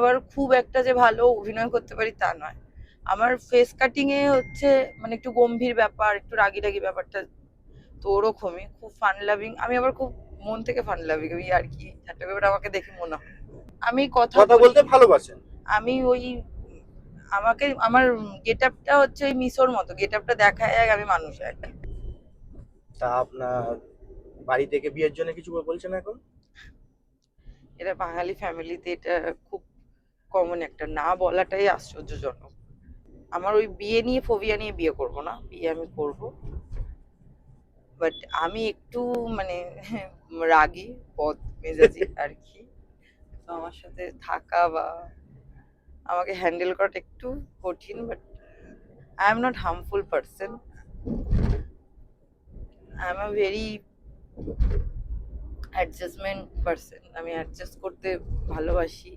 আবার খুব একটা যে ভালো অভিনয় করতে পারি তা নয়। আমার ফেস কাটিং এ হচ্ছে মানে একটু গম্ভীর ব্যাপার, একটু রাগি রাগি ব্যাপারটা তো ওরকমই। খুব ফান লাভিং, আমি আবার খুব মন থেকে ফান লাভিং, ওই আর কি ঠাট্টা ব্যাপার আমাকে দেখে মনে হয়। আমি কথা কথা বলি, বলতে ভালোবাসেন? আমি ওই আমাকে আমার গেট আপটা হচ্ছে ওই মিশোর মতো, গেট আপটা দেখায় এক, আমি মানুষ এক। তা আপনার বাড়ি থেকে বিয়ের জন্য কিছু বলছেন এখন? এটা বাঙালি ফ্যামিলিতে এটা খুব কমন একটা না বলাটাই আশ্চর্যজনক। আমার ওই বিয়ে নিয়ে ফোবিয়া নিয়ে বিয়ে করব না, বিয়ে আমি করব, বাট আমি একটু মানে রাগী বদ মেজাজি আর কি। তো আমার সাথে থাকা বা আমাকে হ্যান্ডেল করাটা একটু কঠিন, but I am not harmful person, I am a very adjustment person. আমি অ্যাডজাস্ট করতে ভালোবাসি।